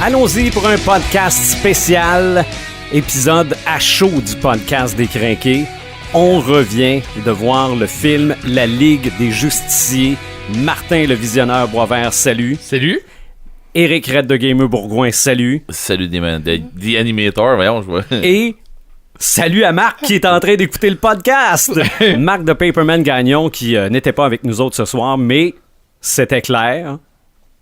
Allons-y pour un podcast spécial, épisode à chaud du podcast des Crinqués. On revient de voir le film La Ligue des Justiciers. Martin le Visionneur Boisvert, salut. Salut. Éric Red de Gamer Bourgoin, salut. Salut des animateurs, voyons, je vois. Et salut à Marc qui est en train d'écouter le podcast. Marc de Paperman Gagnon qui n'était pas avec nous autres ce soir, mais c'était clair.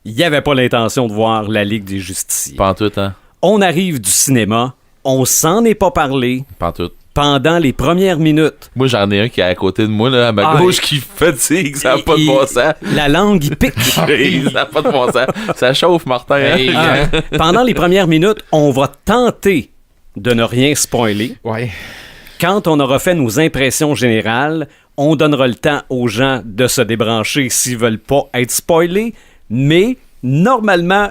Il n'y avait pas l'intention de voir La Ligue des Justiciers. Pas en tout, hein? On arrive du cinéma, on s'en est pas parlé Pas en tout. pendant les premières minutes. Moi, j'en ai un qui est à côté de moi, là, à ma gauche, qui fatigue, ça n'a pas de bon sens. La langue, il pique. Ça n'a pas de bon sens. Ça chauffe, Martin. Hey. Hein? Pendant les premières minutes, on va tenter de ne rien spoiler. Ouais. Quand on aura fait nos impressions générales, on donnera le temps aux gens de se débrancher s'ils veulent pas être spoilés, mais normalement,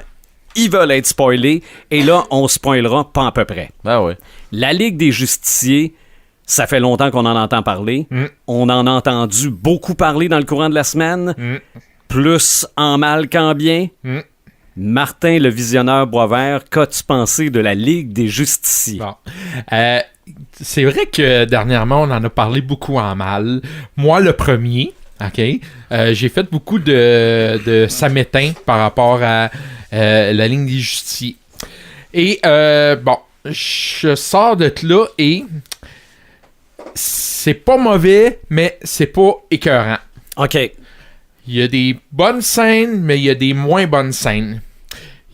ils veulent être spoilés, et là, on spoilera pas à peu près. Ah ouais. La Ligue des Justiciers, ça fait longtemps qu'on en entend parler. On en a entendu beaucoup parler dans le courant de la semaine, plus en mal qu'en bien. Martin, le Visionneur Boisvert, qu'as-tu pensé de la Ligue des Justiciers? Bon. C'est vrai que dernièrement, on en a parlé beaucoup en mal. Moi, le premier, OK? J'ai fait beaucoup de samétain par rapport à la Ligue des Justiciers. Et, bon, je sors de là et c'est pas mauvais, mais c'est pas écœurant. OK. Il y a des bonnes scènes, mais il y a des moins bonnes scènes.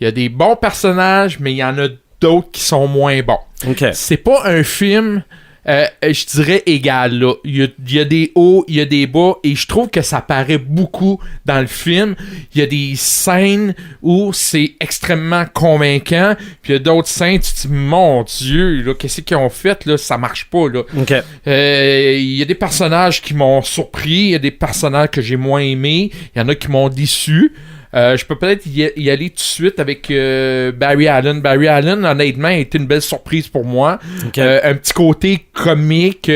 Il y a des bons personnages, mais il y en a d'autres qui sont moins bons. OK. C'est pas un film, je dirais, égal, là. Il y a des hauts, il y a des bas, et je trouve que ça paraît beaucoup dans le film. Il y a des scènes où c'est extrêmement convaincant, puis il y a d'autres scènes, tu te dis, mon Dieu, là, qu'est-ce qu'ils ont fait, là, ça marche pas, là. OK. Il y a des personnages qui m'ont surpris, il y a des personnages que j'ai moins aimés, il y en a qui m'ont déçu. Je peux peut-être y aller tout de suite avec Barry Allen. Barry Allen, honnêtement, a été une belle surprise pour moi. Okay. Un petit côté comique,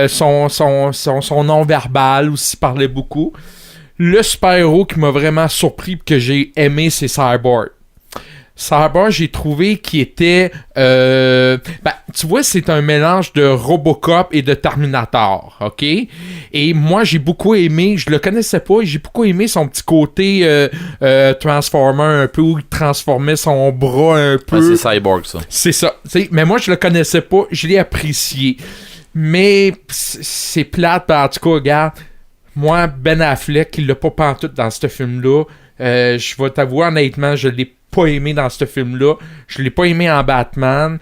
son non-verbal aussi parlait beaucoup. Le super-héros qui m'a vraiment surpris et que j'ai aimé, c'est Cyborg. Cyborg, j'ai trouvé qu'il était... tu vois, c'est un mélange de Robocop et de Terminator, OK? Et moi, j'ai beaucoup aimé, je le connaissais pas, et j'ai beaucoup aimé son petit côté Transformer un peu, où il transformait son bras un peu. Ouais, c'est Cyborg, ça. C'est ça. T'sais, mais moi, je le connaissais pas, je l'ai apprécié. Mais c'est plate, en tout cas, regarde, moi, Ben Affleck, il l'a pas pantoute dans ce film-là. Je vais t'avouer, honnêtement, je l'ai pas aimé dans ce film-là. Je l'ai pas aimé en Batman.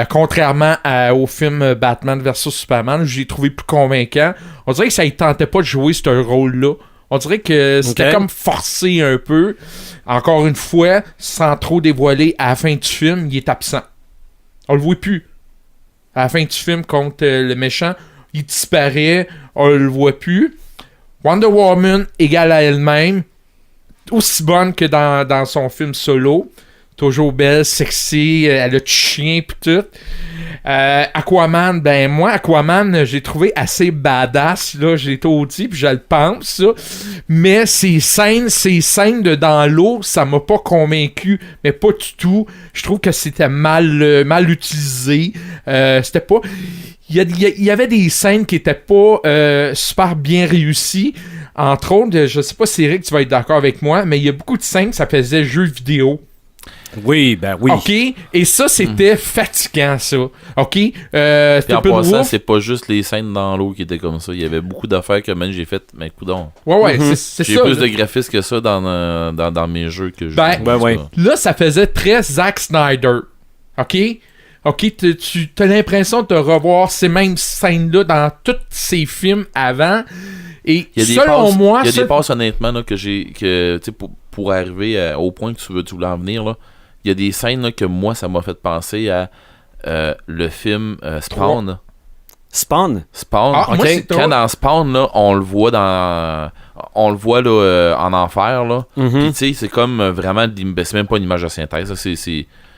Contrairement au film Batman vs Superman, je l'ai trouvé plus convaincant. On dirait que ça ne tentait pas de jouer ce rôle-là. On dirait que c'était comme forcé un peu. Encore une fois, sans trop dévoiler, à la fin du film, il est absent. On le voit plus. À la fin du film, contre le méchant, il disparaît. On le voit plus. Wonder Woman égale à elle-même. Aussi bonne que dans son film solo. Toujours belle, sexy, elle a du chien pis tout. Aquaman, ben moi, Aquaman, j'ai trouvé assez badass, là, j'ai tout dit, puis je le pense, ça. Mais ces scènes de dans l'eau, ça m'a pas convaincu, mais pas du tout. Je trouve que c'était mal utilisé. C'était pas... Il y avait des scènes qui étaient pas super bien réussies. Entre autres, je sais pas si Eric, tu vas être d'accord avec moi, mais il y a beaucoup de scènes que ça faisait jeu vidéo. Oui, ben oui. OK? Et ça, c'était fatigant, ça. OK? Puis en passant, Wolf, c'est pas juste les scènes dans l'eau qui étaient comme ça. Il y avait beaucoup d'affaires que même j'ai faites, mais coudonc. ouais, c'est J'ai ça. plus de graphismes que ça dans mes jeux que je Ben, joue, ben ouais. Là, ça faisait très Zack Snyder. OK? OK, tu as l'impression de revoir ces mêmes scènes-là dans tous ces films avant. Et Il y a des selon passes, moi... il y a des passes honnêtement là, que j'ai... que tu sais, pour arriver au point que tu voulais en venir, là, il y a des scènes là, que moi, ça m'a fait penser à le film Spawn. Spawn? Spawn, Ah, ok. moi, c'est Quand dans Spawn, là, on le voit là, en enfer, là. Puis tu sais, c'est comme vraiment... c'est même pas une image de synthèse, là.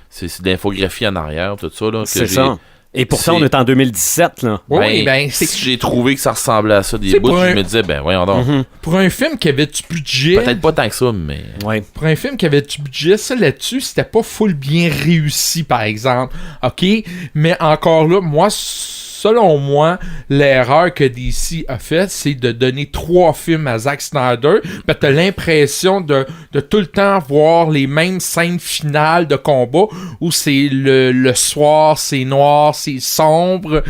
C'est de l'infographie en arrière, tout ça, là. C'est ça. Et pourtant, on est en 2017, là. Oui, j'ai trouvé que ça ressemblait à ça des bouts, je me disais, voyons donc. Pour un film qui avait du budget... Peut-être pas tant que ça, mais... Ouais. Pour un film qui avait du budget, ça là-dessus, c'était pas full bien réussi, par exemple. OK? Mais encore là, moi, selon moi, l'erreur que DC a faite, c'est de donner 3 films à Zack Snyder. Ben, t'as l'impression de tout le temps voir les mêmes scènes finales de combat où c'est le soir, c'est noir, c'est sombre,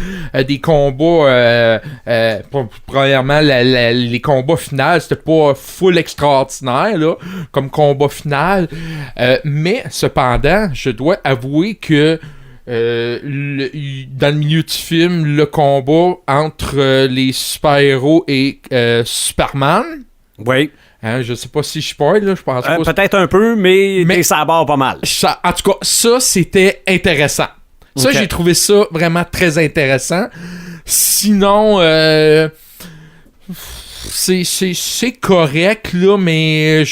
des combats. Premièrement, les combats finaux, c'était pas full extraordinaire là, comme combat final. Mais cependant, je dois avouer que dans le milieu du film, le combat entre les super-héros et Superman. Oui. Hein, je sais pas si je spoil, là, je pense pas. Peut-être un peu, mais ça barre pas mal. En tout cas, ça, c'était intéressant. Ça, j'ai trouvé ça vraiment très intéressant. Sinon, c'est correct, là, mais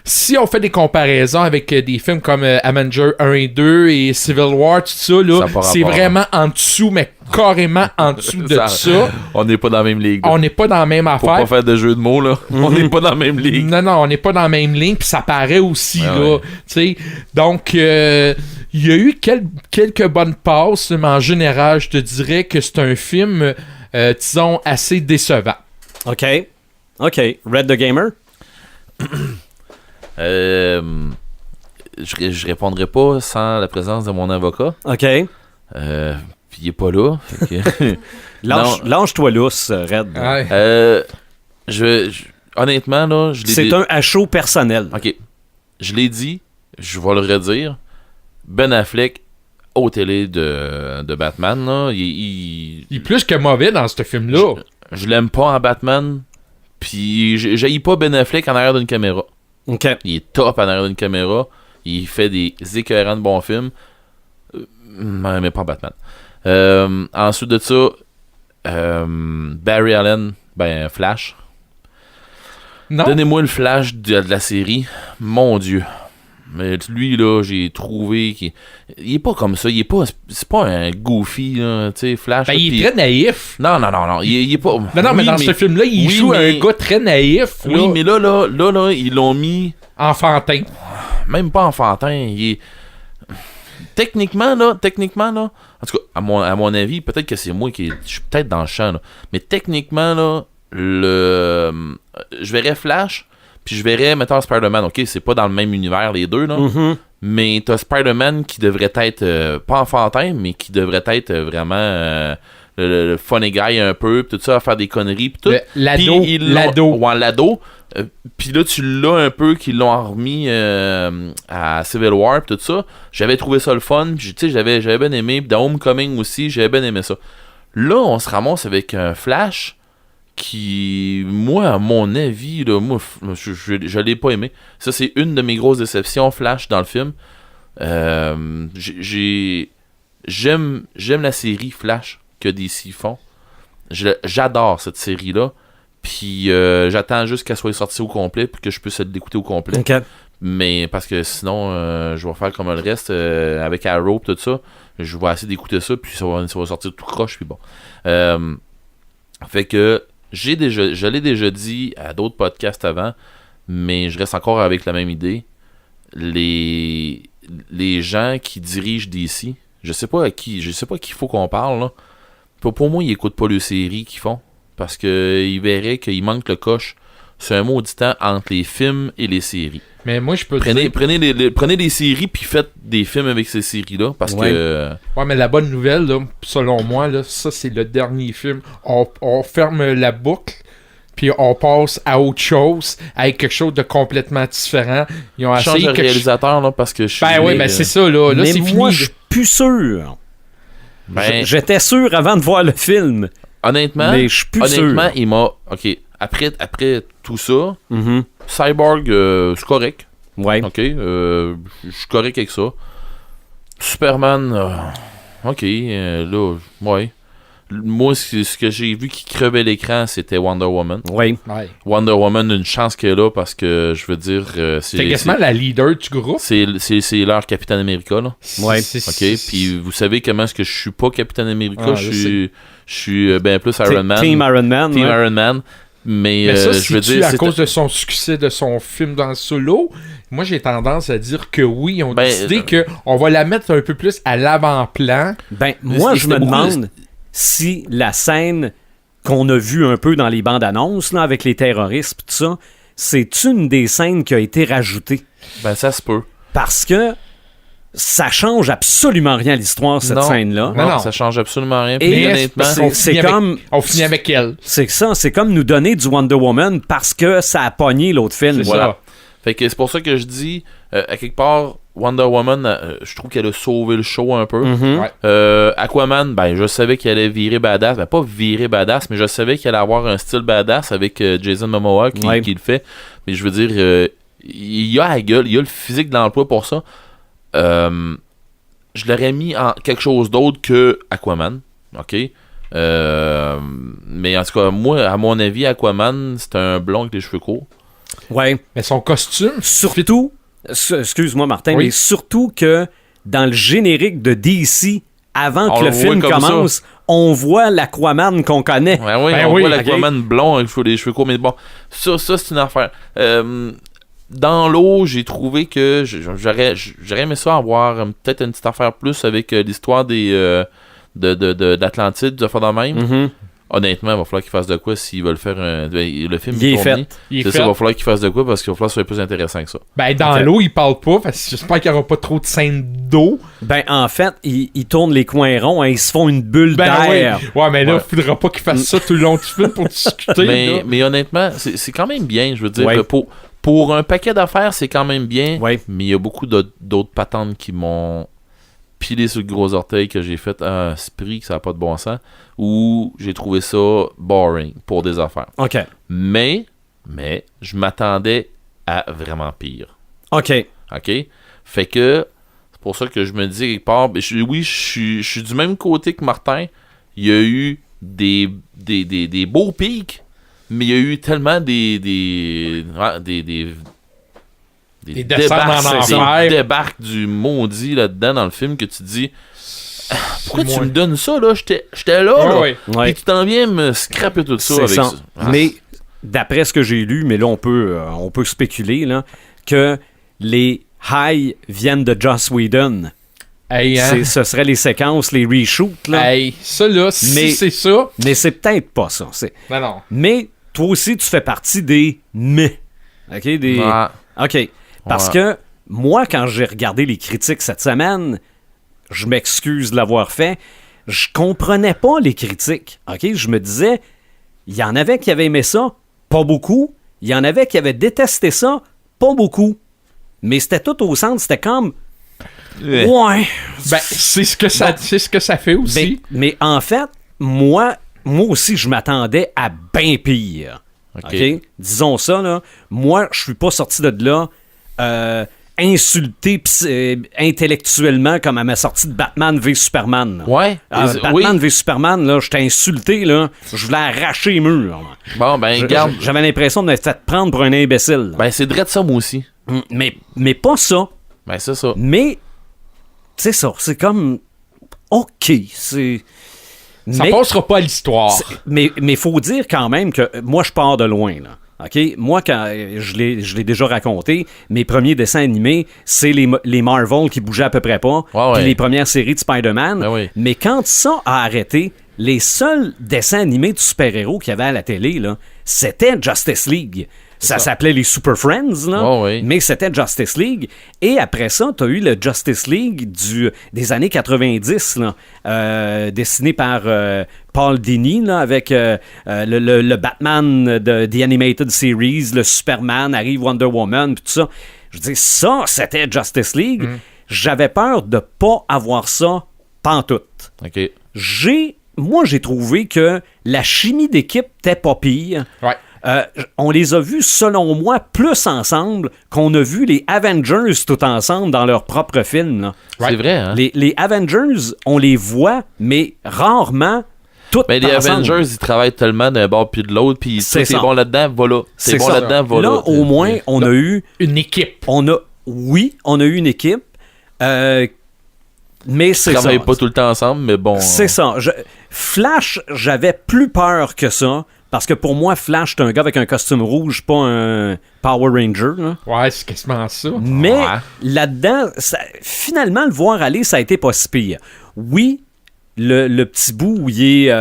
si on fait des comparaisons avec des films comme Avengers 1 et 2 et Civil War, tout ça, là, c'est vraiment en dessous, mais carrément en dessous de ça. On n'est pas dans la même ligue. On n'est pas dans la même affaire. Faut pas faire de jeu de mots, là. On n'est pas dans la même ligue. Non, on n'est pas dans la même ligne, puis ça paraît aussi, là. T'sais. Donc, il y a eu quelques bonnes passes, mais en général, je te dirais que c'est un film, disons, assez décevant. OK. Red the Gamer? Je répondrai pas sans la présence de mon avocat. OK. Puis il est pas là. Lâche-toi lousse, Red. Ouais. Honnêtement, là, c'est un à chaud personnel. OK. Je l'ai dit, je vais le redire. Ben Affleck, au télé de Batman, là, il est plus que mauvais dans ce film-là. Je l'aime pas en Batman. Puis j'haïs pas Ben Affleck en arrière d'une caméra. OK. Il est top en arrière d'une caméra. Il fait des écœurants de bons films. Mais pas Batman. Ensuite de ça, Barry Allen, Flash. Non. Donnez-moi le Flash de la série. Mon Dieu. Mais lui, là, j'ai trouvé qu'il est pas comme ça. C'est pas un goofy, là, tu sais, Flash. Il est très naïf. Non. Il est pas... Non, mais dans ce film-là, il joue un gars très naïf. Oui, là. mais là, ils l'ont mis... Enfantin. Même pas enfantin. Il est... Techniquement, là, en tout cas, à mon avis, peut-être que c'est moi je suis peut-être dans le champ, là. Mais techniquement, là, je verrais Flash... Puis je verrais, mettons, Spider-Man, ok, c'est pas dans le même univers les deux, là. Mais t'as Spider-Man qui devrait être, pas enfantin, mais qui devrait être vraiment le funny guy un peu, pis tout ça, à faire des conneries, pis tout. L'ado. Ouais, l'ado. Puis là, tu l'as un peu, qu'ils l'ont remis à Civil War, pis tout ça. J'avais trouvé ça le fun, pis tu sais, j'avais bien aimé. Pis dans Homecoming aussi, j'avais bien aimé ça. Là, on se ramasse avec un Flash qui, moi, à mon avis, là, moi, je l'ai pas aimé. Ça, c'est une de mes grosses déceptions, Flash, dans le film. J'aime la série Flash que DC font. J'adore cette série-là. Puis j'attends juste qu'elle soit sortie au complet pour que je puisse l'écouter au complet. Okay. Mais parce que sinon, je vais faire comme le reste avec Arrow et tout ça. Je vais essayer d'écouter ça, puis ça va sortir tout croche, puis bon. Fait que je l'ai déjà dit à d'autres podcasts avant, mais je reste encore avec la même idée. Les gens qui dirigent DC, je sais pas qui il faut qu'on parle, là. Pour moi, ils écoutent pas les séries qu'ils font, parce qu'ils verraient qu'il manque le coche. C'est un maudit temps entre les films et les séries. Mais moi, je peux prenez des séries puis faites des films avec ces séries-là, parce que... Ouais, mais la bonne nouvelle, là, selon moi, là, ça, c'est le dernier film. On ferme la boucle, puis on passe à autre chose, avec quelque chose de complètement différent. Ils ont essayé de réalisateur, là, parce que je suis... Ben c'est ça, là. Là, mais c'est moi, fini. je suis plus sûr. J'étais sûr avant de voir le film. Honnêtement, mais je suis plus sûr. Il m'a... OK, après tout ça, Cyborg, c'est correct. Ouais. OK, je suis correct avec ça. Superman, OK, là, ouais. moi, ce que j'ai vu qui crevait l'écran, c'était Wonder Woman. Oui. Ouais. Wonder Woman, une chance qu'elle est là parce que, je veux dire, C'est quasiment la leader du groupe. c'est leur Capitaine America, là. Ouais. OK? Puis vous savez comment est-ce que je suis pas Capitaine America? Ah, je suis bien plus Iron Man. Team Iron Man. Team ouais. Iron Man. Mais ça, je veux c'est-tu dire, à cause de son succès de son film dans le solo? Moi, j'ai tendance à dire que oui, ils ont décidé qu'on va la mettre un peu plus à l'avant-plan. Ben, moi, je me demande si la scène qu'on a vue un peu dans les bandes annonces, là, avec les terroristes et tout ça, c'est une des scènes qui a été rajoutée. Ben, ça se peut. Parce que ça change absolument rien à l'histoire, cette scène-là. Non, ça change absolument rien. Et Puis honnêtement, c'est comme... On finit avec elle. C'est ça, c'est comme nous donner du Wonder Woman parce que ça a pogné l'autre film. C'est voilà. ça. Fait que c'est pour ça que je dis, à quelque part, Wonder Woman, je trouve qu'elle a sauvé le show un peu. Mhm. Ouais. Aquaman, ben je savais qu'elle allait virer badass. Ben pas virer badass, mais je savais qu'elle allait avoir un style badass avec Jason Momoa qui le fait. Mais je veux dire, il y a la gueule, il y a le physique de l'emploi pour ça. Je l'aurais mis en quelque chose d'autre que Aquaman. OK? Mais en tout cas, moi, à mon avis, Aquaman, c'est un blond avec les cheveux courts. Ouais. Mais son costume... Surtout, excuse-moi Martin, Oui. mais surtout que dans le générique de DC, avant On que le le film voit comme commence, on voit l'Aquaman qu'on connaît. Ouais, oui, Ben on oui, voit l'Aquaman blond avec les cheveux courts. Mais bon, ça c'est une affaire. Dans l'eau, j'ai trouvé que j'aurais aimé ça avoir peut-être une petite affaire plus avec l'histoire d'Atlantide, des affaires de même. Mhm. Honnêtement, il va falloir qu'ils fassent de quoi s'ils veulent faire le film. Il est tourné. fait. Il est C'est fait. ça, il va falloir qu'ils fassent de quoi parce qu'il va falloir que ce soit plus intéressant que ça. Ben, dans Ok. l'eau, il parle pas, parce que j'espère qu'il n'y aura pas trop de scènes d'eau. Ben, en fait, ils tournent les coins ronds et ils se font une bulle Ben d'air. oui. Ouais, mais là, Ouais. il faudra pas qu'il fasse ça tout le long du film pour discuter. là. Mais honnêtement, c'est quand même bien, je veux dire. Ouais. Pour un paquet d'affaires, c'est quand même bien. Ouais. Mais il y a beaucoup d'autres patentes qui m'ont pilé sur le gros orteil que j'ai fait un esprit que ça n'a pas de bon sens. Ou j'ai trouvé ça boring pour des affaires. OK. Mais je m'attendais à vraiment pire. OK. OK? Fait que c'est pour ça que je me dis quelque part, je suis du même côté que Martin. Il y a eu des beaux pics, mais il y a eu tellement des descentes en enfer. des débarques du maudit là-dedans dans le film que tu te dis pourquoi tu moins. me donnes ça là? J'étais là, Ouais, là. ouais. Ouais. Puis tu t'en viens me scraper tout ça C'est avec ça. ça. Ah. Mais d'après ce que j'ai lu, mais là on peut spéculer là, que les highs viennent de Joss Whedon. Hey, hein? Ce serait les séquences, les reshoots là. Hey, ça là, si Mais- c'est ça... Mais c'est peut-être pas ça. Non. Mais toi aussi, tu fais partie des mais. OK? Ouais. OK. Parce Ouais. que moi, quand j'ai regardé les critiques cette semaine, je m'excuse de l'avoir fait, je comprenais pas les critiques. OK? Je me disais, il y en avait qui avaient aimé ça, pas beaucoup. Il y en avait qui avaient détesté ça, pas beaucoup. Mais c'était tout au centre, c'était comme... Ouais. Ben, c'est ce que ça fait aussi. Mais en fait, moi aussi, je m'attendais à bien pire. OK. OK? Disons ça, là. Moi, je suis pas sorti de là insulté intellectuellement comme à ma sortie de Batman v Superman. Là. Ouais. Batman v Superman, là, j'étais insulté, là. Je voulais arracher les murs. Là. Bon, ben, regarde. J'avais l'impression de me faire prendre pour un imbécile. là. Ben, c'est drôle ça, moi aussi. Mais pas ça. Ben, c'est ça. Mais, c'est ça. C'est comme... OK, c'est... Ça Mais- passera pas à l'histoire. Mais faut dire quand même que moi, je pars de loin, là. OK? Moi, quand je l'ai déjà raconté, mes premiers dessins animés, c'est les Marvel qui bougeaient à peu près pas, Ouais, ouais. puis les premières séries de Spider-Man. Ben oui. Mais quand ça a arrêté, les seuls dessins animés de super-héros qu'il y avait à la télé, là, c'était Justice League. Ça s'appelait les Super Friends, là, Ouais, ouais. mais c'était Justice League. Et après ça, tu as eu le Justice League des années 90, là, dessiné par Paul Dini, là, avec le Batman de The Animated Series, le Superman, arrive Wonder Woman, puis tout ça. Je dis, ça, c'était Justice League. J'avais peur de pas avoir ça pantoute. OK. Moi, j'ai trouvé que la chimie d'équipe était pas pire. Ouais. On les a vus, selon moi, plus ensemble qu'on a vu les Avengers tout ensemble dans leur propre film. Là. C'est vrai, hein? Les Avengers, on les voit, mais rarement tout Mais les ensemble. Avengers, ils travaillent tellement d'un bord puis de l'autre, puis C'est t'es ça. bon là-dedans, voilà. T'es C'est bon ça. là-dedans, voilà. Là, au moins, on a eu... Une équipe. On a eu une équipe, mais Ils c'est ça. travaillent pas tout le temps ensemble, mais bon. C'est ça. Flash, j'avais plus peur que ça, parce que pour moi, Flash, c'est un gars avec un costume rouge, pas un Power Ranger. Là. Ouais, c'est quasiment ça. Mais Ouais. là-dedans, finalement, le voir aller, ça a été pas si pire. Oui, le petit bout où il est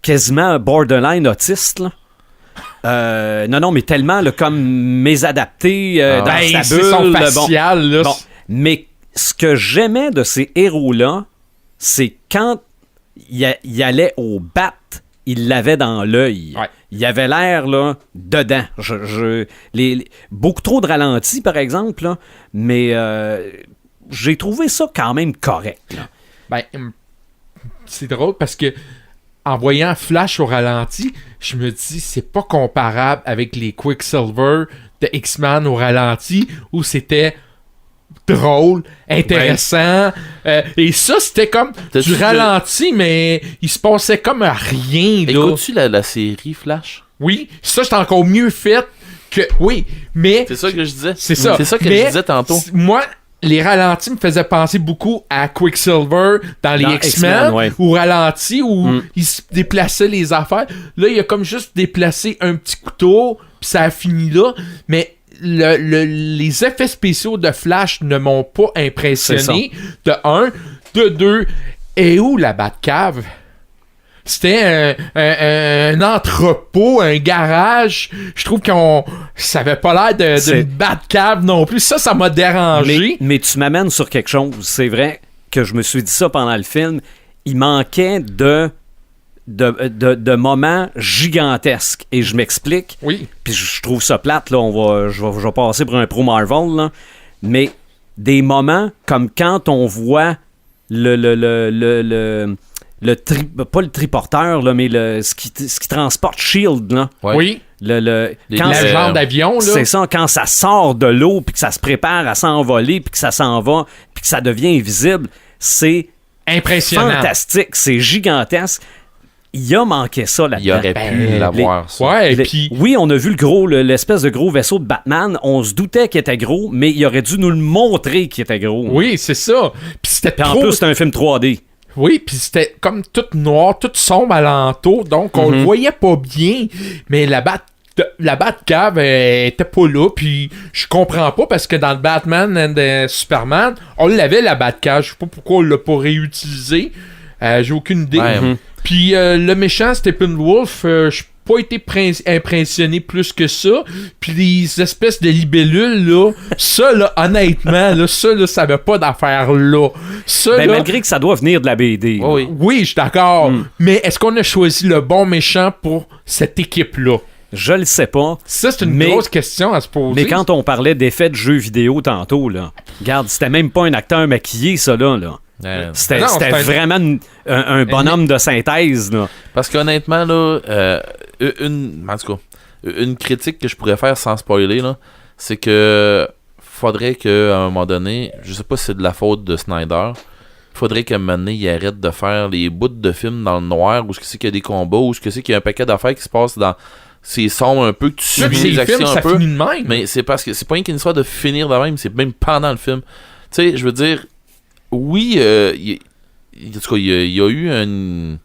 quasiment borderline autiste, là. Non, mais tellement là, comme mésadapté dans Ben, sa c'est bulle. son bon. facial, là. Bon, mais ce que j'aimais de ces héros-là, c'est quand il allait au bat, il l'avait dans l'œil. Ouais. Il avait l'air là dedans. Beaucoup trop de ralentis, par exemple, là, mais j'ai trouvé ça quand même correct. Là. Ben, c'est drôle parce que en voyant Flash au ralenti, je me dis c'est pas comparable avec les Quicksilver de X-Men au ralenti où c'était drôle, intéressant. Et ça, c'était comme T'as-tu du ralenti, mais il se passait comme à rien. Là. Écoutes-tu la série Flash? Oui, ça, c'est encore mieux fait que... Oui, mais... C'est ça que je disais. C'est ça. C'est ça que Mais je disais tantôt. Moi, les ralentis me faisaient penser beaucoup à Quicksilver dans les Dans X-Men, X-Men, ouais. ou ralenti, où il se déplaçait les affaires. Là, il a comme juste déplacé un petit couteau, puis ça a fini là. Mais les effets spéciaux de Flash ne m'ont pas impressionné. De un. De deux. Et où la Batcave? C'était un entrepôt, un garage. Je trouve ça avait pas l'air d'une Batcave non plus. Ça m'a dérangé. Mais tu m'amènes sur quelque chose. C'est vrai que je me suis dit ça pendant le film. Il manquait de moments gigantesques. Et je m'explique. Oui. Puis je trouve ça plate. Là, je vais passer pour un pro Marvel. Là. Mais des moments comme quand on voit pas le triporteur, là, mais ce qui transporte Shield. Là. Ouais. Oui. Quand La genre d'avion, là. c'est ça, quand ça sort de l'eau, puis que ça se prépare à s'envoler, puis que ça s'en va, puis que ça devient invisible, c'est Impressionnant. fantastique, c'est gigantesque. Il a manqué ça là-dedans. Il aurait pu l'avoir, ça. Ouais, et puis... Oui, on a vu l'espèce de gros vaisseau de Batman. On se doutait qu'il était gros, mais il aurait dû nous le montrer qu'il était gros. Oui, c'est ça. Puis c'était Puis en trop... plus, c'était un film 3D. Oui, puis c'était comme tout noir, tout sombre alentour, donc on le voyait pas bien. Mais la Batcave était pas là, puis je comprends pas parce que dans le Batman and Superman, on l'avait la Batcave, je sais pas pourquoi on l'a pas réutilisé. J'ai aucune idée. Ouais. Puis le méchant Steppenwolf, je suis pas été impressionné plus que ça. Puis les espèces de libellules, là, ça, là, honnêtement, là, ça avait pas d'affaire là. Ça, Ben, là, malgré que ça doit venir de la BD. là. Oui. oui, je suis d'accord. Mais est-ce qu'on a choisi le bon méchant pour cette équipe-là? Je le sais pas. Ça, c'est une Mais- grosse question à se poser. Mais quand on parlait d'effets de jeux vidéo tantôt, là, regarde, c'était même pas un acteur maquillé, ça, là. C'était Non, c'est un- vraiment un bonhomme de synthèse, là. Parce qu'honnêtement, là, en tout cas, une critique que je pourrais faire sans spoiler, là, c'est que faudrait qu'à un moment donné, je sais pas si c'est de la faute de Snyder, faudrait qu'à un moment donné, il arrête de faire les bouts de films dans le noir, où ce que c'est qu'il y a des combats, où ce que c'est qu'il y a un paquet d'affaires qui se passe dans... C'est sombre un peu, que tu Là, puis subis les ces actions films, un ça peu. finit de même. Mais c'est parce que c'est pas rien qu'une histoire de finir de même, c'est même pendant le film. Tu sais, je veux dire, oui, en tout cas, il y a eu un...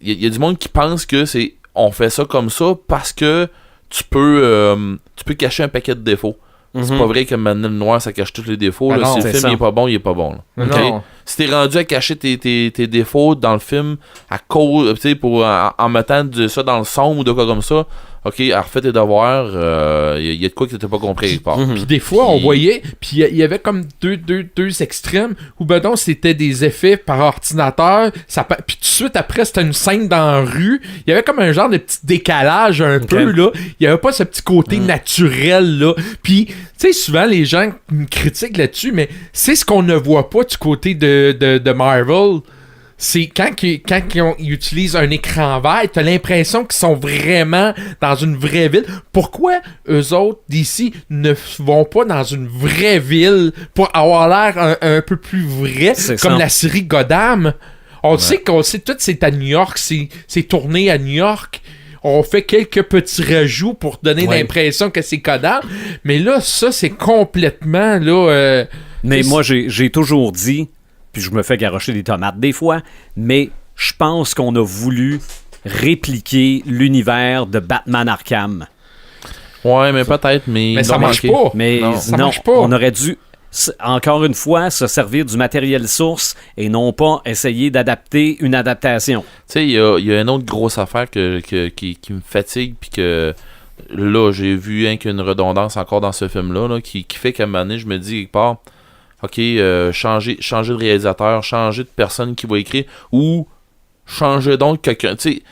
Il y a du monde qui pense que c'est... On fait ça comme ça parce que tu peux cacher un paquet de défauts. C'est pas vrai que maintenant le noir ça cache tous les défauts. Ah là. non, Si le c'est film ça. il est pas bon, il est pas bon. Là. Ok? Non. Si t'es rendu à cacher tes défauts dans le film à cause, tu sais, en mettant ça dans le son ou de quoi comme ça, ok, alors refais tes devoirs, il y a de quoi que t'as pas compris quelque part. Puis des fois, on Puis- voyait, puis il y avait comme deux extrêmes où, ben non, c'était des effets par ordinateur, puis tout de suite après, c'était une scène dans la rue. Il y avait comme un genre de petit décalage un peu, là. Il y avait pas ce petit côté naturel, là. Puis, tu sais, souvent, les gens me critiquent là-dessus, mais c'est ce qu'on ne voit pas du côté de Marvel. C'est quand ils utilisent un écran vert, t'as l'impression qu'ils sont vraiment dans une vraie ville. Pourquoi eux autres d'ici ne vont pas dans une vraie ville pour avoir l'air un peu plus vrai, C'est comme ça. la série Gotham? On sait tout, c'est à New York, c'est tourné à New York. On fait quelques petits rajouts pour donner l'impression que c'est Kodama. Mais là, ça, c'est complètement, là... mais moi, j'ai toujours dit, puis je me fais garrocher des tomates des fois, mais je pense qu'on a voulu répliquer l'univers de Batman Arkham. Ouais, mais peut-être, mais ça marche pas. Mais ça non, marche pas. On aurait dû, encore une fois, se servir du matériel source et non pas essayer d'adapter une adaptation. Tu sais, il y a une autre grosse affaire qui me fatigue, puis que là, j'ai vu qu'une redondance encore dans ce film-là, là, qui fait qu'à un moment donné, je me dis quelque part, OK, changer de réalisateur, changer de personne qui va écrire, ou changer donc quelqu'un. Tu sais,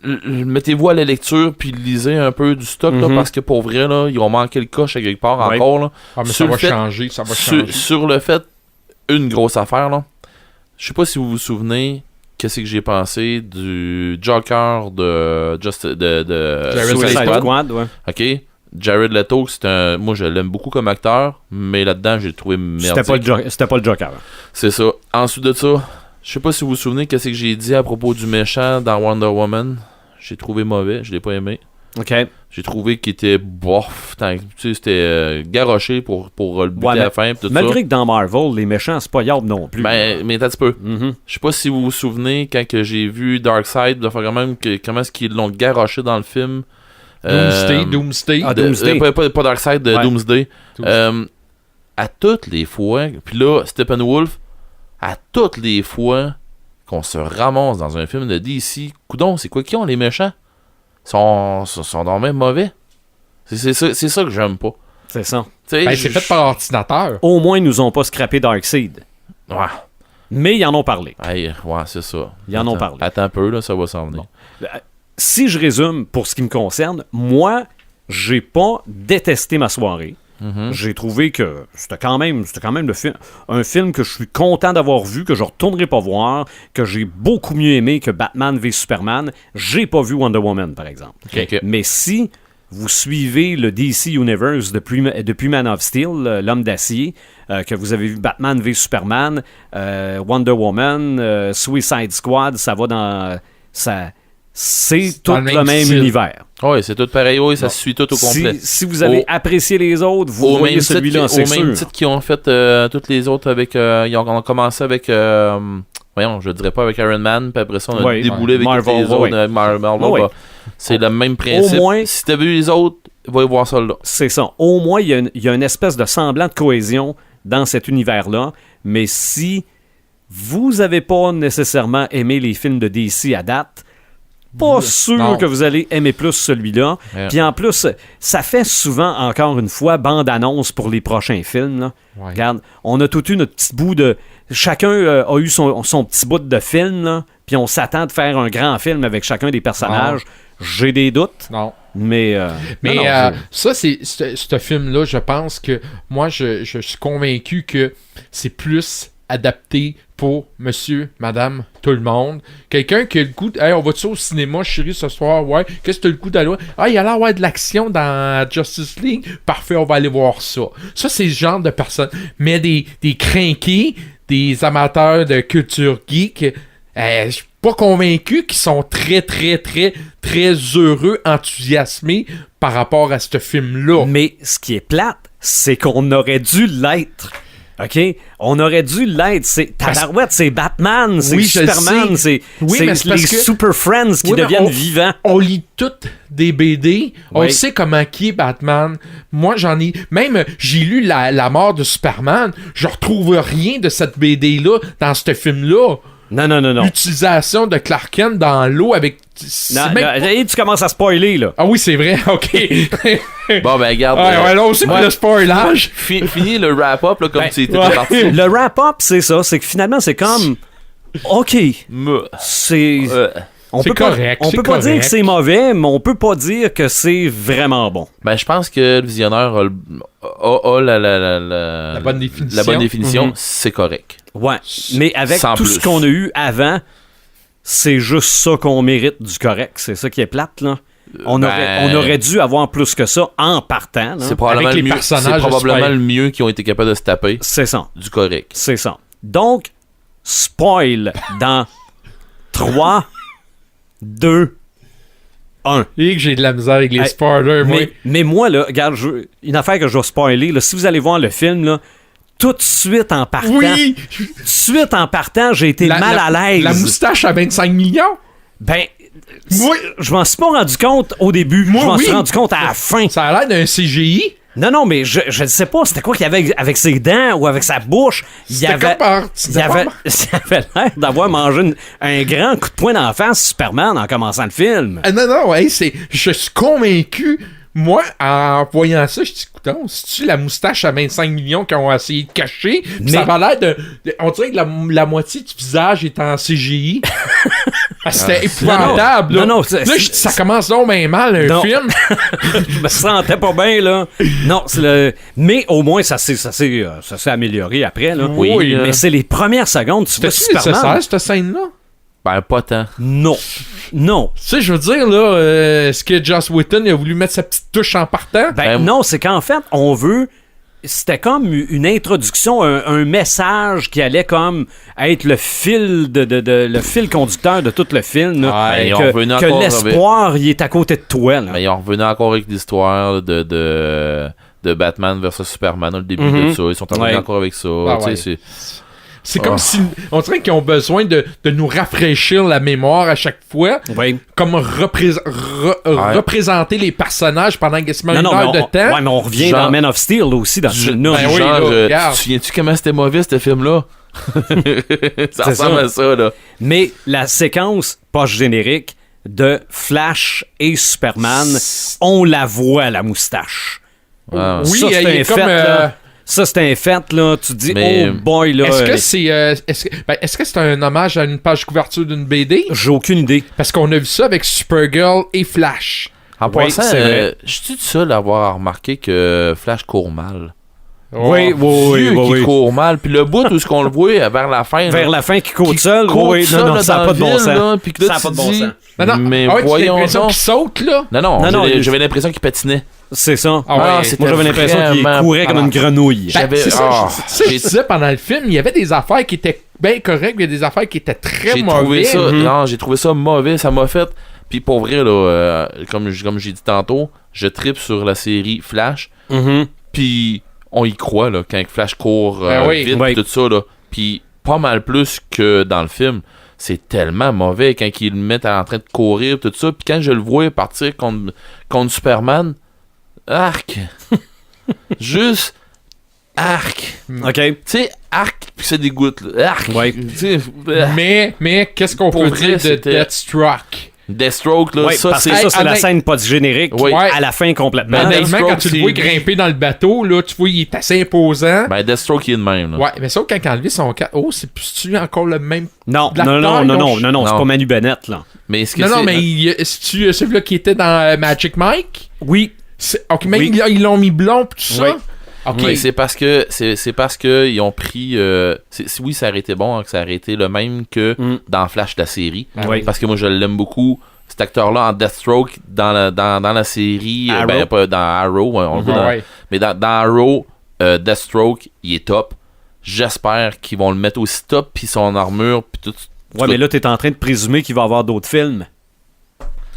mettez-vous à la lecture puis lisez un peu du stock là, parce que pour vrai là, ils ont manqué le coche à quelque part encore là. Ah, mais ça va changer. Sur le fait, une grosse affaire là. Je sais pas si vous vous souvenez qu'est-ce que j'ai pensé du Joker de Suicide Squad, ouais. OK. Jared Leto, moi je l'aime beaucoup comme acteur, mais là-dedans j'ai trouvé merdique. C'était pas le Joker. C'est ça. Ensuite de ça, je sais pas si vous vous souvenez qu'est-ce que j'ai dit à propos du méchant dans Wonder Woman. J'ai trouvé mauvais, je l'ai pas aimé. OK. J'ai trouvé qu'il était bof, tu sais, c'était garoché pour le buter à la fin. Malgré que dans Marvel, les méchants, c'est pas yard non plus. Mais t'as un petit peu. Je sais pas si vous vous souvenez quand que j'ai vu Darkseid, de faire quand même comment est-ce qu'ils l'ont garoché dans le film. Doomsday. Doomsday. Pas Darkseid, Doomsday. À toutes les fois, puis là, Steppenwolf, à toutes les fois qu'on se ramasse dans un film de DC, coudon, c'est quoi qui ont les méchants? Sont dans même mauvais. C'est ça que j'aime pas. C'est ça. C'est fait par ordinateur. Au moins, ils nous ont pas scrappé Darkseid. Ouais. Mais ils en ont parlé. Ouais, c'est ça. Ils en ont parlé. Attends un peu, là, ça va s'en venir. Bon. Si je résume, pour ce qui me concerne, moi, j'ai pas détesté ma soirée. J'ai trouvé que c'était quand même un film que je suis content d'avoir vu, que je retournerai pas voir, que j'ai beaucoup mieux aimé que Batman v Superman. J'ai pas vu Wonder Woman, par exemple. Okay. Mais si vous suivez le DC Universe depuis Man of Steel, l'homme d'acier, que vous avez vu Batman v Superman, Wonder Woman, Suicide Squad, ça va dans... C'est tout le même univers. Oui, c'est tout pareil. Oui, ça se suit tout au complet. Si vous avez apprécié les autres, vous voyez celui-là, c'est sûr. Au même titre qu'ils ont fait toutes les autres avec... ils ont commencé avec... voyons, je dirais pas avec Iron Man, puis après ça, on a déboulé avec Marvel, les autres. Marvel, c'est le même principe. Au moins, si t'as vu les autres, va y voir ça là. C'est ça. Au moins, il y a une espèce de semblant de cohésion dans cet univers-là. Mais si vous n'avez pas nécessairement aimé les films de DC à date... Pas sûr que vous allez aimer plus celui-là. Puis en plus, ça fait souvent, encore une fois, bande-annonce pour les prochains films. Là. Ouais. Regarde, on a tout eu notre petit bout de... Chacun a eu son petit bout de film, là, puis on s'attend de faire un grand film avec chacun des personnages. J'ai des doutes. Non. Mais ça, c'est ce film-là, je pense que moi, je suis convaincu que c'est plus adapté pour monsieur, madame, tout le monde. Quelqu'un qui a le goût... Hey, on va-tu au cinéma, chérie, ce soir? Ouais. Qu'est-ce que t'as le goût d'aller voir? Ah, il y a l'air d'avoir de l'action dans Justice League. Parfait, on va aller voir ça. Ça, c'est ce genre de personnes. Mais des crinqués, des amateurs de culture geek, je suis pas convaincu qu'ils sont très, très, très, très heureux, enthousiasmés par rapport à ce film-là. Mais ce qui est plate, c'est qu'on aurait dû l'être. OK? On aurait dû l'être. C'est tabarouette, c'est Batman, c'est Superman, c'est les Super Friends qui deviennent vivants. On lit toutes des BD. On sait comment qui est Batman. Moi, j'en ai... Même, j'ai lu la mort de Superman. Je retrouve rien de cette BD-là dans ce film-là. Non. L'utilisation de Clark Kent dans l'eau avec... Et tu commences à spoiler, là. Ah oui, c'est vrai, OK. Bon, ben, regarde. Ouais, là aussi, pour le spoilage. Fini le wrap-up, là, comme tu étais parti. Le wrap-up, c'est ça. C'est que finalement, c'est comme... OK. C'est... On peut correct. On peut pas dire que c'est mauvais, mais on peut pas dire que c'est vraiment bon. Ben, je pense que le visionneur a la bonne définition. La bonne définition, c'est correct. Ouais, mais avec tout ce qu'on a eu avant, c'est juste ça qu'on mérite du correct. C'est ça qui est plate, là. On aurait dû avoir plus que ça en partant. Là. C'est probablement, avec les personnages, le mieux qu'ils ont été capables de se taper. C'est ça. Du correct. C'est ça. Donc, spoil dans 3, 2, 1. Et que j'ai de la misère avec les spoilers, moi. Mais moi, là, regarde, une affaire que je vais spoiler, là, si vous allez voir le film, là, tout de suite en partant, j'ai été mal à l'aise. La moustache à 25 millions? Ben, Oui. je m'en suis pas rendu compte au début. Je m'en suis rendu compte à la fin. Ça a l'air d'un CGI. Non, mais je ne sais pas, c'était quoi qu'il y avait avec ses dents ou avec sa bouche. Il avait l'air d'avoir mangé un grand coup de poing d'en face Superman en commençant le film. Non, je suis convaincu. Moi, en voyant ça, je dis, écoute, c'est-tu la moustache à 25 millions qu'ils ont essayé de cacher? Puis ça avait l'air on dirait que la moitié du visage est en CGI. C'était épouvantable. Non, ça commence donc bien mal, un film. Je me sentais pas bien, là. Non, mais au moins, ça s'est amélioré après, là. Oui, mais c'est les premières secondes, tu vois C'était-tu nécessaire, cette scène-là? Ben, pas tant. Non. Tu sais, je veux dire, là, est-ce que Joss Whedon a voulu mettre sa petite touche en partant? Non, c'est qu'en fait, c'était comme une introduction, un message qui allait comme être le fil le fil conducteur de tout le film. Là, que l'espoir, il est à côté de toi. Là. Mais ils ont revenu encore avec l'histoire de Batman versus Superman au début de ça. Ils sont revenus encore avec ça. C'est comme si on dirait qu'ils ont besoin de nous rafraîchir la mémoire à chaque fois, comme représenter les personnages pendant quasiment une heure de temps. Ouais, mais on revient dans Man of Steel là, aussi dans ce film-là. Tu te souviens-tu comment c'était mauvais ce film-là? Ça ressemble à ça, là. Mais la séquence post-générique de Flash et Superman, on la voit la moustache. Wow. Oui, ça, c'est il est fait, comme... là. Ça, c'est un fait, là. Tu te dis, oh boy, là. Est-ce que c'est un hommage à une page couverture d'une BD? J'ai aucune idée. Parce qu'on a vu ça avec Supergirl et Flash. En passant, je suis le seul à avoir remarqué que Flash court mal. Oui. Qui court mal. Puis le bout où ce qu'on le voit vers la fin. Vers la fin, qui court seul. Oui, non, ça n'a pas de bon sens. Ça n'a pas de bon sens. Non, mais voyons l'impression qu'il saute, là. Non, j'avais l'impression qu'il patinait. C'est ça. Moi, j'avais l'impression qu'il courait comme une grenouille. Je disais pendant le film, il y avait des affaires qui étaient bien correctes, il y a des affaires qui étaient très mauvaises. Non, j'ai trouvé ça mauvais, ça m'a fait. Puis pour vrai, là, comme j'ai dit tantôt, je trippe sur la série Flash. Puis on y croit, là, quand Flash court vite, tout ça, là. Puis pas mal plus que dans le film. C'est tellement mauvais quand ils le mettent en train de courir, tout ça. Puis quand je le vois partir contre Superman, arc. Juste arc. OK. Tu sais, arc, puis c'est des gouttes, là. Arc. Ouais. Mais qu'est-ce qu'on peut dire de Deathstroke? Deathstroke, là, ça, c'est la scène pas du générique. À la fin, complètement. Honnêtement, quand tu le vois grimper dans le bateau, là, tu vois, il est assez imposant. Ben, Deathstroke, il est de même, là. Ouais, mais sauf quand il a enlevé son casque. Oh, c'est plus-tu encore le même. Non, c'est pas Manu Bennett, là. Mais est-ce que non, mais c'est-tu celui-là qui était dans Magic Mike? Oui. Ok, mais ils l'ont mis blond pis tout ça? Okay. Mais c'est parce que ils ont pris oui, ça aurait été bon, hein, que ça aurait été le même que dans Flash la série. Parce que moi je l'aime beaucoup. Cet acteur-là en Deathstroke dans la série, pas dans Arrow, mais dans Arrow, Deathstroke, il est top. J'espère qu'ils vont le mettre aussi top, puis son armure, puis tout. Ouais, mais là t'es en train de présumer qu'il va y avoir d'autres films.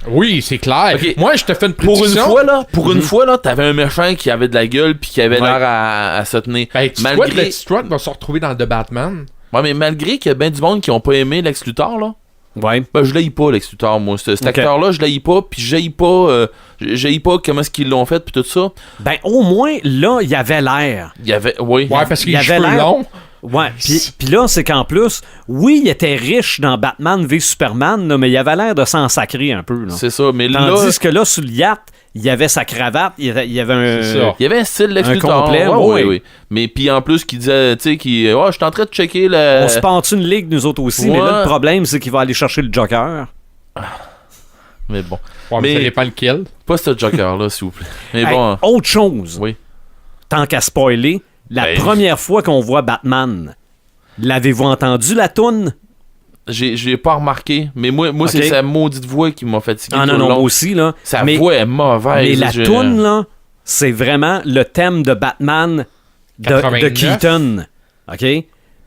Oui, c'est clair. Okay. Moi, je te fais une prédiction. Pour une fois, là, t'avais un méchant qui avait de la gueule puis qui avait l'air à se tenir. Ben, tu vois que Deathstroke va se retrouver dans The Batman. Ouais, mais malgré qu'il y a bien du monde qui ont pas aimé Lex Luthor, là. Ouais. Ben, je l'haïs pas, Lex Luthor, moi. Cet acteur-là, je l'haïs pas, puis j'haïs pas comment est-ce qu'ils l'ont fait, puis tout ça. Ben, au moins, là, il y avait l'air. Oui. Ouais, parce qu'il y avait l'air long. Ouais, puis là, c'est qu'en plus, oui, il était riche dans Batman v Superman, là, mais il avait l'air de s'en sacrer un peu. Là. C'est ça, mais Tandis que là, sur le yacht, il y avait sa cravate, il y avait un... Il y avait un style Lex Luthor. Complet, oui. Mais puis en plus, qui disait, tu sais, je suis en train de checker On se pente une ligue, nous autres aussi, mais là, le problème, c'est qu'il va aller chercher le Joker. Mais bon. Ouais, mais ça dépend lequel. Pas ce Joker-là, s'il vous plaît. Mais bon. Autre chose. Oui. Tant qu'à spoiler... La première fois qu'on voit Batman, l'avez-vous entendu la toune? J'ai pas remarqué, mais moi c'est sa maudite voix qui m'a fatigué. Ah non, moi aussi, là. Sa voix est mauvaise. Mais la toune, là, c'est vraiment le thème de Batman de Keaton. OK?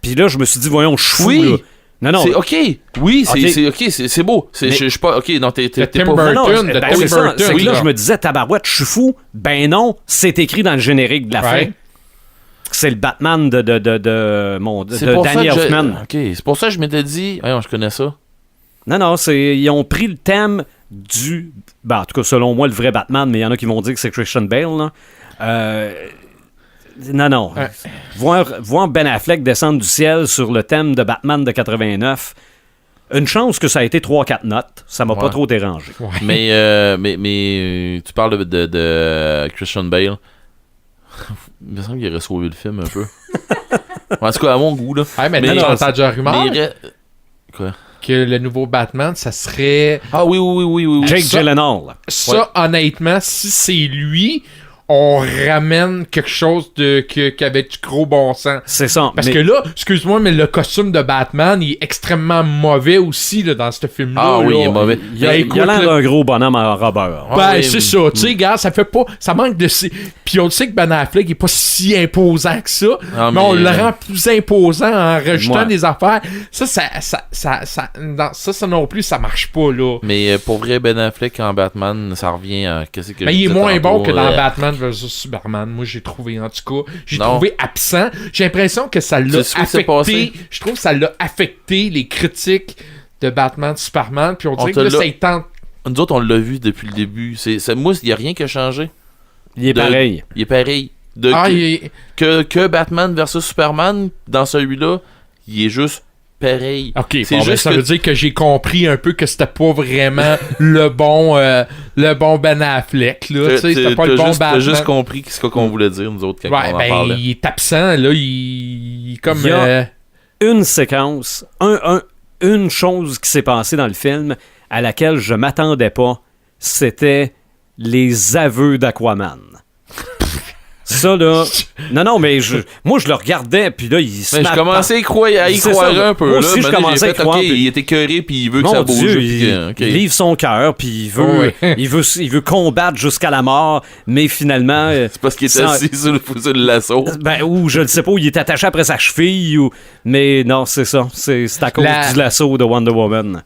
Puis là, je me suis dit, voyons, je suis fou, Oui. là. Non. C'est OK. Oui, Ok. c'est beau. Je suis pas OK, non, t'es De pas Tim Non, Burton, de ben, Tim c'est ça. Burton. C'est que là, là. je me disais, tabarouette, je suis fou. Ben non, c'est écrit dans le générique de la fin. Ouais. C'est le Batman de C'est pour ça Danny que Elfman. OK, c'est pour ça que je m'étais dit, voyons, je connais ça. Non, ils ont pris le thème du... Ben, en tout cas, selon moi, le vrai Batman, mais il y en a qui vont dire que c'est Christian Bale, là. Non. Ouais. Voir Ben Affleck descendre du ciel sur le thème de Batman de 89, une chance que ça a été 3-4 notes, ça m'a pas Ouais. trop dérangé. Mais tu parles de Christian Bale. Il me semble qu'il aurait sauvé le film un peu. En tout cas, à mon goût, là. Ah, mais Mais- j'ai entendu un rumeur Mais il reste- Quoi? que le nouveau Batman, ça serait... Ah oui. Jake Ça- Gyllenhaal. Ça, honnêtement, si c'est lui, on ramène quelque chose qui avait du gros bon sens. C'est ça. Parce mais que là, excuse-moi, mais le costume de Batman, il est extrêmement mauvais aussi là, dans ce film-là. Ah oui, là. il est mauvais. il a écoute, l'air là- d'un gros bonhomme en rubber. Ah Ben, oui. c'est ça, tu sais, gars, ça fait pas. Ça manque de. Puis on sait que Ben Affleck il est pas si imposant que ça, Ah, mais on mais- le rend plus imposant en rajoutant Ouais. des affaires. Ça non plus, ça marche pas, là. Mais pour vrai, Ben Affleck en Batman, ça revient à qu'est-ce que Mais je il est disais moins bon tantôt, que dans euh, Batman vs Superman. Moi, j'ai trouvé, en tout cas. J'ai Non. trouvé absent. J'ai l'impression que ça l'a C'est ce qui s'est affecté. passé. Je trouve que ça l'a affecté les critiques de Batman Superman. Puis on dirait te que là, l'a- ça y tente. Nous autres, on l'a vu depuis le début. Moi, il n'y a rien qui a changé. Il est De- pareil. Il est pareil. Ah, il- Que Batman versus Superman, dans celui-là, il est juste pareil. Ok, C'est bon, ben, juste ça que- veut dire que j'ai compris un peu que c'était pas vraiment le bon Ben Affleck, là. Tu sais, c'était pas le bon T'as Batman. juste compris ce qu'on voulait dire, nous autres, quand Ouais, on en ben, parlait. il est absent, là. Il est comme. Il y a- Une séquence, une chose qui s'est passée dans le film à laquelle je m'attendais pas, c'était les aveux d'Aquaman. Ça, là... Non, mais moi, je le regardais, puis là, il se Mais je met commençais à y C'est croire ça, un peu. moi là. aussi, je Maintenant, commençais j'ai à y fait, croire, OK, puis- il est écœuré, puis il veut que Mon ça bouge. Dieu, puis il OK. livre son cœur, puis il veut combattre jusqu'à la mort, mais finalement... C'est parce qu'il était sans- assis sur le lasso. Ben, ou je ne sais pas, où il est attaché après sa cheville, mais non, c'est ça. C'est à cause du lasso de Wonder Woman.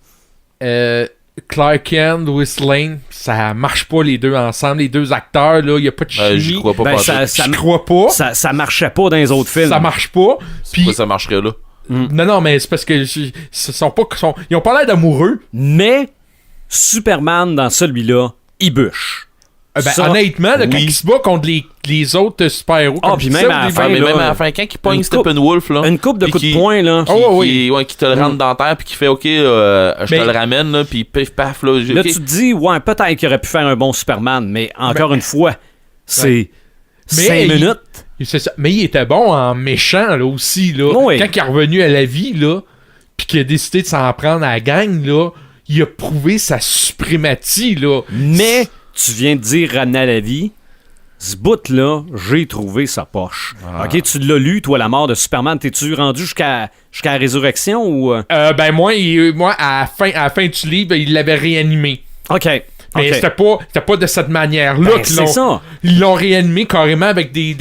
Clark Kent, Lois Lane, ça marche pas les deux ensemble. Les deux acteurs, là, il y a pas de chimie. J'y crois pas. Ben, pas ça- Je crois pas. Ça marchait pas dans les autres films. Ça marche pas. Puis, Pourquoi ça marcherait là? non, mais c'est parce que ils ont pas l'air d'amoureux. Mais Superman, dans celui-là, il bûche. Ben, Ça, honnêtement, là, quand oui. il se bat contre les autres super-héros, Ah, comme puis je même disais à au la début, fin, mais là, même à la fin, quand il pogne une Steppenwolf, là. Une coupe de puis coups de qui- poing, là. Oh, oui. qui te le rentre dans la terre, puis qui fait OK, je te Mais- le ramène, là, puis pif paf, là. Là, OK. tu te dis, ouais, peut-être qu'il aurait pu faire un bon Superman, mais encore une fois, c'est Mais 5 il- minutes. C'est ça. Mais il était bon en méchant, là, aussi, là. Oui. Quand il est revenu à la vie, là, puis qu'il a décidé de s'en prendre à la gang, là, il a prouvé sa suprématie, là. Mais, tu viens de dire ramener à la vie. Ce bout-là, j'ai trouvé sa poche. Ah. OK, tu l'as lu, toi, la mort de Superman. T'es-tu rendu jusqu'à la résurrection ou... Ben, moi, à la fin du livre, il l'avait réanimé. OK. Mais OK. c'était pas de cette manière-là Ben, qu'ils c'est ça. Ils l'ont réanimé carrément avec des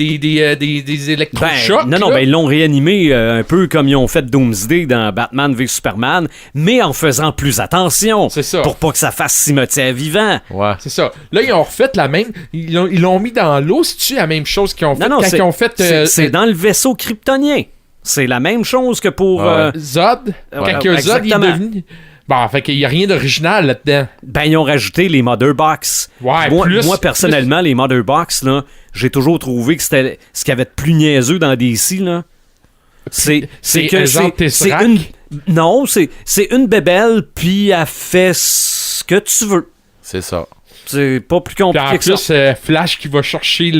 électrochocs. Ben, non, là. ben, ils l'ont réanimé un peu comme ils ont fait Doomsday dans Batman v Superman, mais en faisant plus attention. C'est ça. Pour pas que ça fasse cimetière vivant. Ouais. C'est ça. Là, ils ont refait la même. Ils l'ont mis dans l'eau. C'est-tu la même chose qu'ils ont fait quand ils ont fait c'est dans le vaisseau kryptonien. C'est la même chose que pour... Ouais. Zod? Ouais, Quand que Zod il est exactement. devenu. Bon, fait qu'il y a rien d'original là-dedans. Ben, ils ont rajouté les Mother Box. Ouais, moi, personnellement, les Mother Box, là, j'ai toujours trouvé que c'était ce qu'il y avait de plus niaiseux dans DC, là. C'est que genre c'est Tesseract? une... Non, c'est une bébelle, puis elle fait ce que tu veux. C'est ça. C'est pas plus Puis en compliqué que ça. plus, Flash qui va chercher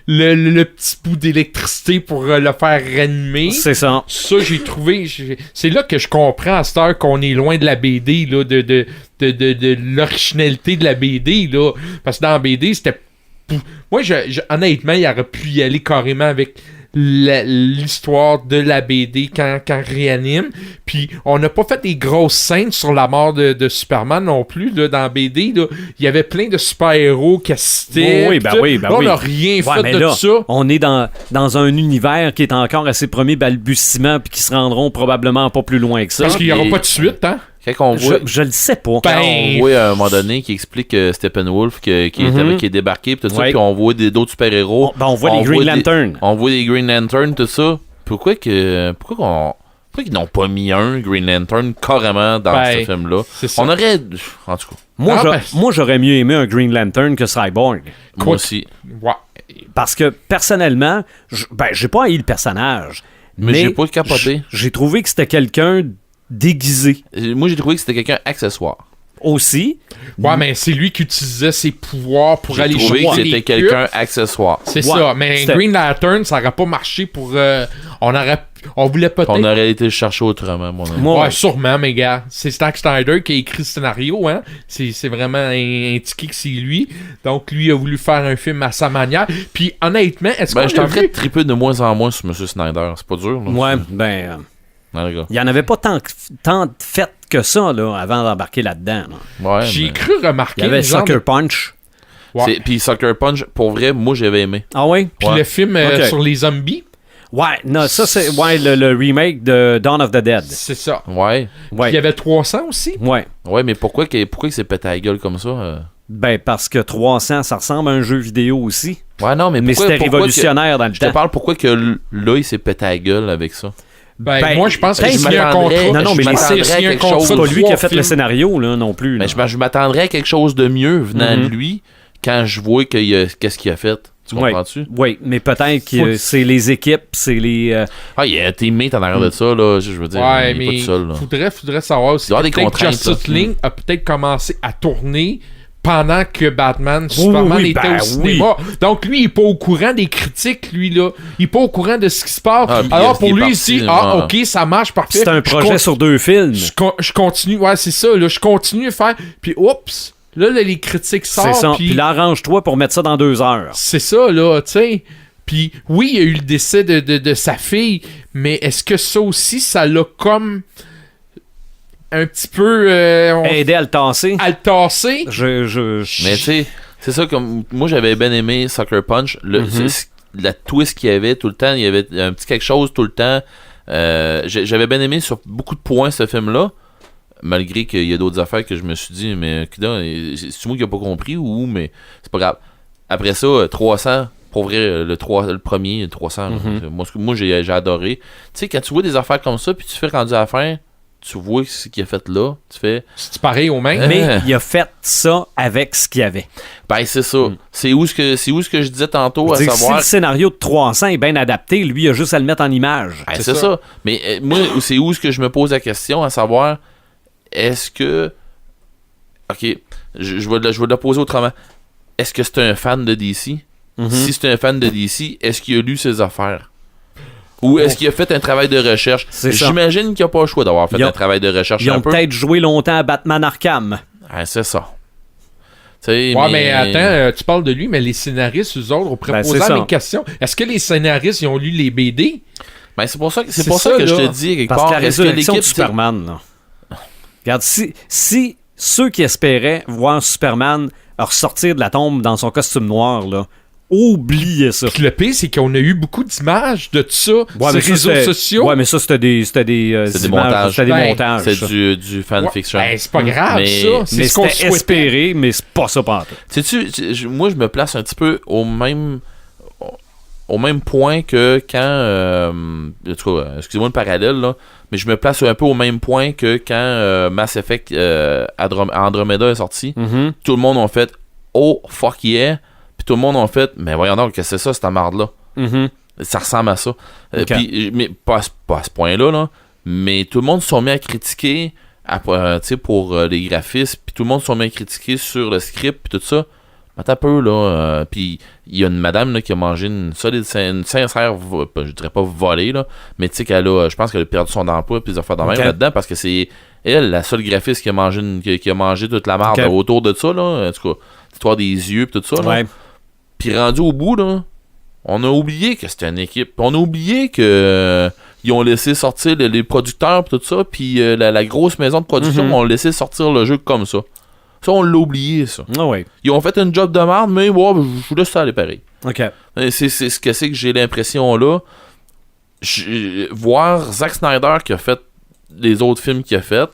le petit bout d'électricité pour le faire réanimer. C'est ça. Ça, j'ai trouvé. C'est là que je comprends à cette heure qu'on est loin de la BD, là, de l'originalité de la BD, là. Parce que dans la BD, c'était. Moi, honnêtement, il aurait pu y aller carrément avec l'histoire de la BD quand réanime. Puis on n'a pas fait des grosses scènes sur la mort de Superman non plus là, dans la BD. Là. Il y avait plein de super-héros qui assistaient. Oui, là, on n'a rien fait mais de là, ça. On est dans un univers qui est encore à ses premiers balbutiements puis qui se rendront probablement pas plus loin que ça. Parce qu'il n'y aura pas de suite, hein? Quand on voit, Je le sais pas. quand on voit à un moment donné qui explique Steppenwolf qui est débarqué pis tout ça, puis on voit d'autres super-héros. On voit les Green Lantern. On voit les Green Lantern, tout ça. Pourquoi qu'ils n'ont pas mis un Green Lantern carrément dans ce film-là? On aurait... En tout cas. Moi, j'aurais mieux aimé un Green Lantern que Cyborg. Moi aussi. Ouais. Parce que, personnellement, j'ai pas haï le personnage. Mais j'ai pas capoté. J'ai trouvé que c'était quelqu'un déguisé. Moi, j'ai trouvé que c'était quelqu'un accessoire. Aussi. Ouais, mais c'est lui qui utilisait ses pouvoirs pour aller trouvé jouer. Que c'était quelqu'un accessoire. C'est ça. Mais Green Lantern, ça aurait pas marché pour... On voulait peut-être... On aurait été le chercher autrement, mon ami. Ouais, sûrement, mes gars. C'est Zack Snyder qui a écrit le scénario, hein. C'est vraiment indiqué que c'est lui. Donc, lui a voulu faire un film à sa manière. Puis, honnêtement, est-ce qu'on je suis en train de triper de moins en moins sur M. Snyder. C'est pas dur, là. Ouais, il y en avait pas tant de fait que ça, là, avant d'embarquer là-dedans. Là. Ouais, j'ai cru remarquer... Il y avait Sucker Punch. Ouais. Puis Sucker Punch, pour vrai, moi, j'avais aimé. Ah oui? Puis le film sur les zombies. Ouais, non, ça, c'est le remake de Dawn of the Dead. C'est ça. Ouais. Puis il y avait 300 aussi. Ouais. Ouais, mais pourquoi il s'est pété la gueule comme ça? Ben, parce que 300, ça ressemble à un jeu vidéo aussi. Ouais, non, mais c'était révolutionnaire dans le temps. Je te parle pourquoi que là, il s'est pété la gueule avec ça. Moi, je pense que je s'il y a un contrat... Non, mais c'est pas lui qui a fait le scénario, là, non plus. Mais je m'attendrais à quelque chose de mieux venant de lui quand je vois qu'est-ce qu'il a fait. Tu comprends-tu? Oui, mais peut-être que c'est les équipes, c'est les... il y a un teammate en arrière de ça, là, je veux dire, il est pas tout seul. Là. Faudrait savoir aussi que peut-être Justice League a peut-être commencé à tourner pendant que Batman, Superman était au cinéma. Donc, lui, il est pas au courant des critiques, lui, là. Il est pas au courant de ce qui se passe. Alors, pour lui, ici, OK, ça marche, parfait. C'est un projet sur 2 films. Je continue, ouais, c'est ça, là. Je continue à faire, puis oups, là, les critiques sortent. C'est ça, puis là, arrange-toi pour mettre ça dans 2 heures. C'est ça, là, tu sais. Puis, oui, il y a eu le décès de sa fille, mais est-ce que ça aussi, ça l'a comme... un petit peu... aider à le tasser. À le tasser. Mais tu sais, c'est ça comme... Moi, j'avais bien aimé Sucker Punch. La twist qu'il y avait tout le temps, il y avait un petit quelque chose tout le temps. J'avais bien aimé sur beaucoup de points ce film-là. Malgré qu'il y a d'autres affaires que je me suis dit, mais c'est moi qui n'ai pas compris ou... Mais c'est pas grave. Après ça, 300... Pour vrai, le premier, le 300, moi j'ai adoré. Tu sais, quand tu vois des affaires comme ça, puis tu fais rendu à la fin... Tu vois ce qu'il a fait là, tu fais... C'est pareil au même. Mais il a fait ça avec ce qu'il y avait. Ben, c'est ça. C'est où ce que je disais tantôt, à savoir... Si le scénario de 300 est bien adapté, lui, il a juste à le mettre en image. Ben, c'est ça. Mais moi, c'est où ce que je me pose la question, à savoir, est-ce que... OK, je vais la poser autrement. Est-ce que c'est un fan de DC? Si c'est un fan de DC, est-ce qu'il a lu ses affaires? Ou est-ce qu'il a fait un travail de recherche? J'imagine qu'il n'a pas le choix d'avoir fait un travail de recherche. Ils ont peut-être joué longtemps à Batman Arkham. C'est ça. Mais attends, tu parles de lui, mais les scénaristes, eux autres, on pourrait poser la même question. Est-ce que les scénaristes, ils ont lu les BD? Ben, c'est pour ça que je te dis, quelque part, parce que la résurrection de Superman, là. Regarde, si ceux qui espéraient voir Superman ressortir de la tombe dans son costume noir, là, oubliez ça. Puis le pire, c'est qu'on a eu beaucoup d'images de tout ça sur les réseaux sociaux. Ouais, mais ça, c'était des montages. C'était des montages. C'est du fanfiction. C'est pas grave, ça. Mais c'était espéré, mais c'est pas ça pantoute. Sais-tu, moi, je me place un petit peu au même point que quand... en tout cas, excusez-moi le parallèle, là, mais je me place un peu au même point que quand Mass Effect Andromeda est sorti. Tout le monde a fait « Oh, fuck yeah !» Puis tout le monde a fait, mais voyons donc, qu'est-ce que c'est ça, cette marde-là? Ça ressemble à ça. Mais pas à ce point-là, là. Mais tout le monde se sont mis à critiquer pour les graphismes, puis tout le monde se sont mis à critiquer sur le script, puis tout ça. Attends un peu, là. Puis il y a une madame là, qui a mangé une sincère, je dirais pas volée, là, mais tu sais qu'elle a, je pense qu'elle a perdu son emploi, puis des affaires de même là-dedans, parce que c'est elle, la seule graphiste qui a mangé toute la marde autour de ça, là. En tout cas, l'histoire des yeux, puis tout ça, là. Puis rendu au bout, là, On a oublié que c'était une équipe. On a oublié que ils ont laissé sortir les producteurs pis tout ça, puis la grosse maison de production ont laissé sortir le jeu comme ça. Ça, on l'a oublié, ça. Ah ouais. Ils ont fait une job de merde, mais ouais, je vous laisse ça aller pareil. OK. C'est ce que c'est que j'ai l'impression là. Voir Zack Snyder qui a fait les autres films qu'il a fait,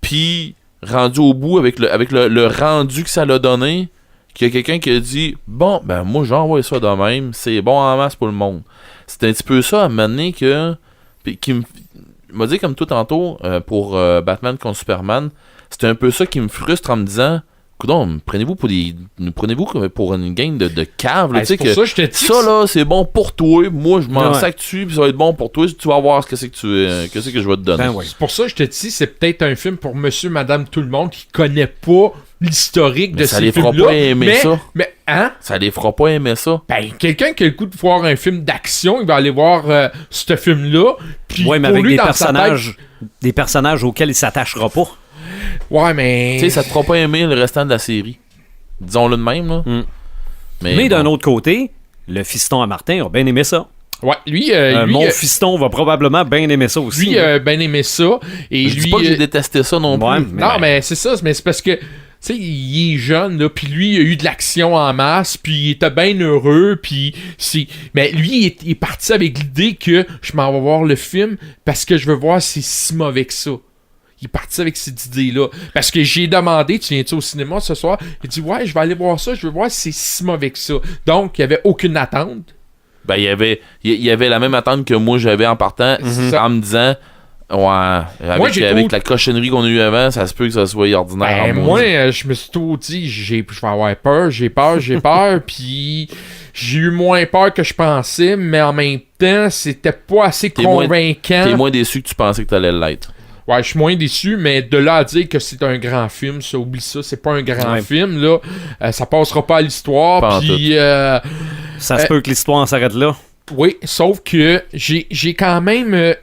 puis rendu au bout avec le rendu que ça l'a donné, qu'il y a quelqu'un qui a dit bon, ben moi j'envoie ça de même, c'est bon en masse pour le monde. C'est un petit peu ça à m'amener que. Puis qui m'a dit comme tout tantôt pour Batman contre Superman, c'était un peu ça qui me frustre en me disant coudonc, prenez-vous pour une gang de caves là, c'est tu pour sais ça que que je te dis ça là c'est bon pour toi, moi je m'en Ouais. sac dessus puis ça va être bon pour toi, tu vas voir qu'est-ce que je vais te donner. Ben ouais. C'est pour ça que je te dis, c'est peut-être un film pour monsieur, madame, tout le monde qui connaît pas l'historique Mais de ça ces les fera films-là. pas aimer ça. Mais, hein? Ça les fera pas aimer ça. Ben, quelqu'un qui a le goût de voir un film d'action, il va aller voir ce film-là. Puis Ouais, mais pour avec lui, des dans sa personnages auxquels il s'attachera pas. tête- Ouais, mais... Tu sais, ça te fera pas aimer le restant de la série. Disons-le de même, là. Mais d'un bon. autre côté, le fiston à Martin a bien aimé ça. Ouais, lui, Mon fiston va probablement bien aimer ça aussi. lui a bien aimé ça. Et Je lui, dis pas que j'ai détesté ça non Ouais, plus. mais non, ben, mais c'est ça, mais c'est parce que, tu sais, il est jeune, là, puis lui, il a eu de l'action en masse, puis il était bien heureux, puis c'est... Mais lui, il est parti avec l'idée que je m'en vais voir le film parce que je veux voir si c'est si mauvais que ça. Il est parti avec cette idée-là. Parce que j'ai demandé, tu viens-tu au cinéma ce soir? Il dit, ouais, je vais aller voir ça, je veux voir si c'est si mauvais que ça. Donc, il n'y avait aucune attente. Ben, il y avait la même attente que moi j'avais en partant, en me disant, ouais, Moi, j'ai avec tout- la cochonnerie qu'on a eu avant, ça se peut que ça soit ordinaire. Ben, en moi, maudit. je me suis tout dit, je vais avoir peur, j'ai peur, puis j'ai eu moins peur que je pensais, mais en même temps, c'était pas assez T'es moins- convaincant. T'es moins déçu que tu pensais que t'allais l'être. Ouais, je suis moins déçu, mais de là à dire que c'est un grand film, ça, oublie ça, c'est pas un grand Ouais. film, là. Ça passera pas à Pas l'histoire, en puis... ça se peut que l'histoire s'arrête là. oui, sauf que j'ai quand même...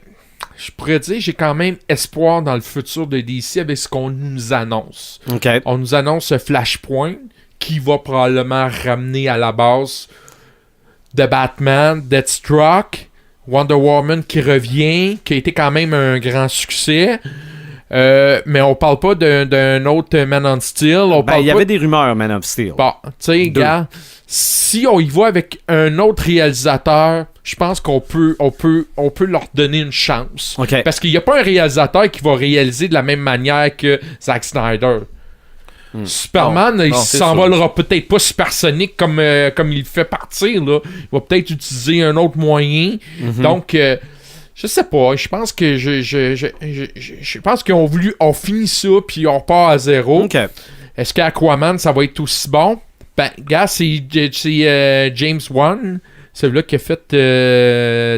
je pourrais dire, j'ai quand même espoir dans le futur de DC avec ce qu'on nous annonce. OK. On nous annonce Flashpoint, qui va probablement ramener à la base de Batman, Deathstroke, Wonder Woman qui revient, qui a été quand même un grand succès. Mais on parle pas d'un autre Man on Steel. On Ben, parle il y pas avait des rumeurs, Man of Steel. Bon, tu sais, gars, si on y va avec un autre réalisateur, je pense qu'on peut leur donner une chance. OK. Parce qu'il n'y a pas un réalisateur qui va réaliser de la même manière que Zack Snyder. Superman, Non, il non, c'est s'envolera peut-être pas supersonique comme il fait partir. Là. Il va peut-être utiliser un autre moyen. Donc, je sais pas. Je pense que je pense qu'ils ont voulu. On finit ça, puis on repart à zéro. OK. Est-ce qu'Aquaman, ça va être aussi bon? Ben, gars, c'est James Wan, celui-là qui a fait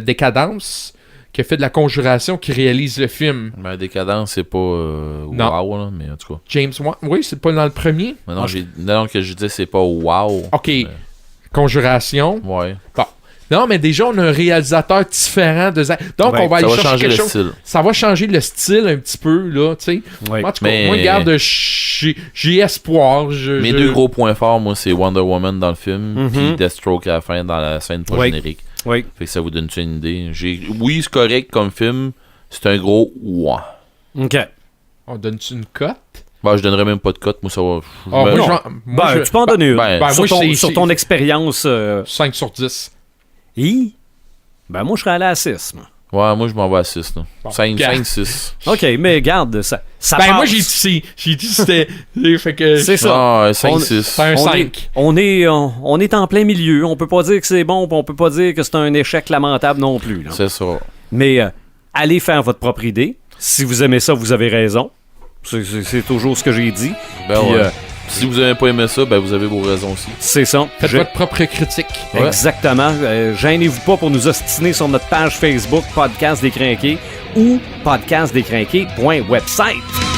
Décadence, qui a fait de la Conjuration, qui réalise le film. Ben, Décadence, c'est pas Non. wow, là, mais en tout cas. James Wan, oui, c'est pas dans le premier? Mais non, que je disais, c'est pas wow. Ok, Conjuration. Ouais. Bon. Non, mais déjà, on a un réalisateur différent de Zack. Donc, Ouais, on va Ça aller va chercher changer quelque le chose. style. Ça va changer le style un petit peu, là, tu sais. Ouais. En tout cas, Mais- moi, regarde, j'ai espoir. Mes deux gros points forts, moi, c'est Wonder Woman dans le film, puis Deathstroke à la fin dans la scène post-générique. Oui. Fait que ça vous donne une idée. Oui, c'est correct comme film. C'est un gros ouah. OK. On donne-tu une cote? Ben, je donnerais même pas de cote. Moi, ça va. Ah, moi, non. moi, Ben, tu peux en donner une. ben, ben, sur, moi, c'est- sur ton expérience. 5 sur 10. Ben, moi, je serais allé à 6. Moi. Ouais, moi, je m'en vais à 6. Bon, 5, gars. 6. OK, mais garde, ça Ben, passe. moi, j'ai dit c'était. fait que. C'est ça. Ah, 5, On- 6. C'est un On 5. est, on est en plein milieu. On peut pas dire que c'est bon, puis on peut pas dire que c'est un échec lamentable non plus. Là. C'est ça. Mais allez faire votre propre idée. Si vous aimez ça, vous avez raison. C'est toujours ce que j'ai dit. Ben Puis, ouais. Si vous avez pas aimé ça, ben vous avez vos raisons aussi. c'est ça. Faites Je- votre propre critique. Ouais. Exactement. Gênez-vous pas pour nous ostiner sur notre page Facebook Podcast Décrinqué ou podcastdécrinqué.website.